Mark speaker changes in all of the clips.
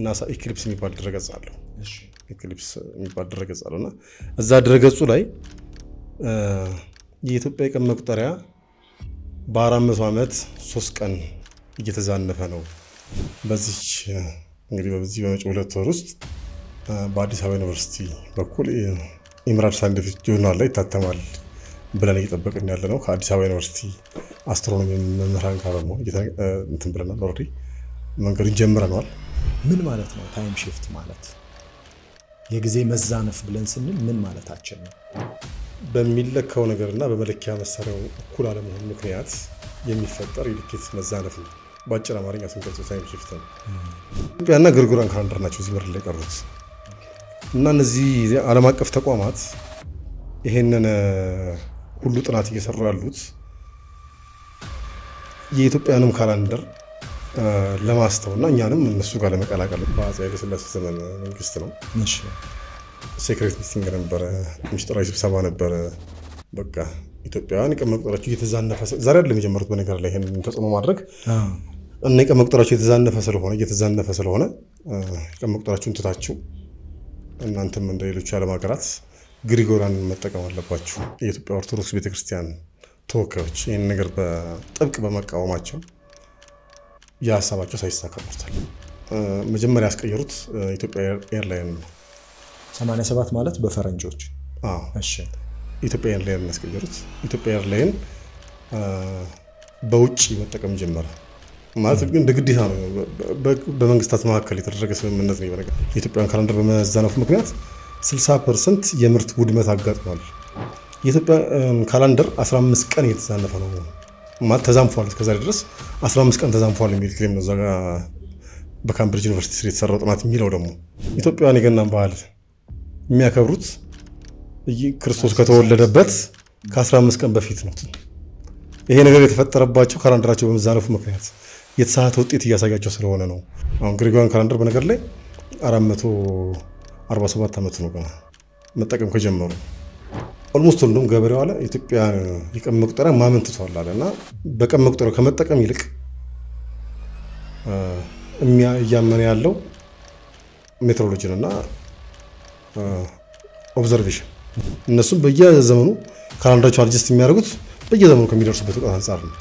Speaker 1: ናሳ ኢክሊፕስ የሚባል ድረገጽ አለው እሺ ኢክሊፕስ የሚባል ድረገጽ አለውና እዛ ድረገጹ ላይ የኢትዮጵያ ቀን መቁጠሪያ በ400 ዓመት 3 ቀን እየተዛነፈ ነው በዚህ እንግዲህ በዚህ በመጪው 2 ወር ውስጥ በአዲስ አበባ ዩኒቨርሲቲ በኩል ኢምራድ ሳይንቲፊክ ጆርናል ላይ ታተማል ብለን እየጠበቅን ያለነው ከአዲስ አበባ ዩኒቨርሲቲ አስትሮኖሚ መምህራን ጋር ነው እንትን ብለናል ኦሬዲ መንገድ ጀምረናል
Speaker 2: ምን ማለት ነው ታይም shift ማለት የጊዜ መዛነፍ ብለን ስንል ምን ማለታችን ነው
Speaker 1: በሚለካው ነገርና በመለኪያ መሳሪያው እኩል አለመሆን ምክንያት የሚፈጠር የልኬት መዛነፍ ነው ባጭር አማርኛ ስንገልጸው ታይም shift ነው ያና ግሪጎሪያን ካላንደር ናቸው እዚህ ምድር ላይ ቀሩት እና እነዚህ ዓለም አቀፍ ተቋማት ይሄንን ሁሉ ጥናት እየሰሩ ያሉት የኢትዮጵያንም ካላንደር ለማስተውና እኛንም እነሱ ጋር ለመቀላቀል በአፄ ኃይለ ሥላሴ ዘመን መንግስት ነው
Speaker 2: እሺ
Speaker 1: ሴክሬት ሚቲንግ ነበር ሚስጥራዊ ስብሰባ ነበር በቃ ኢትዮጵያውያን ቀን መቁጠሪያቸው እየተዛነፈ ዛሬ አይደለም የጀመሩት በነገር ላይ ይሄንን ተጽዕኖ ማድረግ እና ቀን መቁጠሪያቸው እየተዛነፈ ስለሆነ ቀን መቁጠሪያቸውን ትታችሁ እናንተም እንደ ሌሎች ዓለም ሀገራት ግሪጎሪያን መጠቀም አለባችሁ የኢትዮጵያ ኦርቶዶክስ ቤተክርስቲያን ተወካዮች ይሄን ነገር በጥብቅ በመቃወማቸው ያሳባቸው ሳይሳካ ቀርቷል መጀመሪያ ያስቀየሩት ኢትዮጵያ ኤርላይን
Speaker 2: 87 ማለት በፈረንጆች
Speaker 1: እሺ ኢትዮጵያ ኤርላይን ያስቀየሩት ኢትዮጵያ ኤርላይን በውጪ መጠቀም ጀመረ ማለት ግን ግዴታ ነው በመንግስታት መካከል የተደረገ ስምምነት ነው ይበረጋ የኢትዮጵያን ካላንደር በመዛነፉ ምክንያት 60% የምርት ውድመት አጋጥሟል የኢትዮጵያ ካላንደር 15 ቀን እየተዛነፈ ነው ማለት ተዛንፏል እስከዛሬ ድረስ 15 ቀን ተዛንፏል የሚል ክሌም ነው ዛጋ በካምብሪጅ ዩኒቨርሲቲ የተሰራው ጥናት የሚለው ደግሞ ኢትዮጵያውያን የገናን በዓል የሚያከብሩት ክርስቶስ ከተወለደበት ከ15 ቀን በፊት ነው ይሄ ነገር የተፈጠረባቸው ካላንደራቸው በመዛነፉ ምክንያት የተሳሳተ ውጤት እያሳያቸው ስለሆነ ነው አሁን ግሪጎሪያን ካላንደር በነገር ላይ 447 ዓመት ነው ገና መጠቀም ከጀመሩ ኦልሞስት ሁሉም ገበሬው አለ ኢትዮጵያ የቀን መቁጠሪያ ማመን ተቷላልና በቀን መቁጠሪያው ከመጠቀም ይልቅ እያመነ ያለው ሜትሮሎጂን እና ኦብዘርቬሽን እነሱም በየዘመኑ ካላንደራቸው አድጀስት የሚያደርጉት በየዘመኑ ከሚደርሱበት ወቅት አንፃር ነው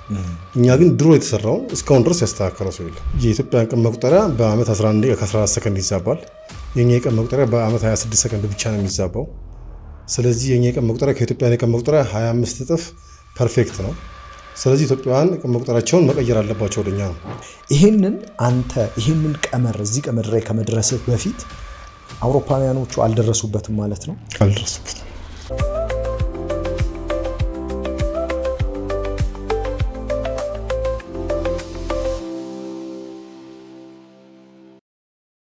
Speaker 1: እኛ ግን ድሮ የተሰራው እስካሁን ድረስ ያስተካከለው ሰው የለም የኢትዮጵያ ቀን መቁጠሪያ በአመት 11 ከ14 ሰከንድ ይዛባል የኛ ቀን መቁጠሪያ በአመት 26 ሰከንድ ብቻ ነው የሚዛባው ስለዚህ የኛ ቀን መቁጠሪያ ከኢትዮጵያ ቀን መቁጠሪያ 25 እጥፍ ፐርፌክት ነው ስለዚህ ኢትዮጵያውያን ቀን መቁጠሪያቸውን መቀየር አለባቸው ወደኛ ነው
Speaker 2: ይሄንን ቀመር እዚህ ቀመር ላይ ከመድረስ በፊት አውሮፓውያኖቹ አልደረሱበትም ማለት ነው
Speaker 1: አልደረሱበትም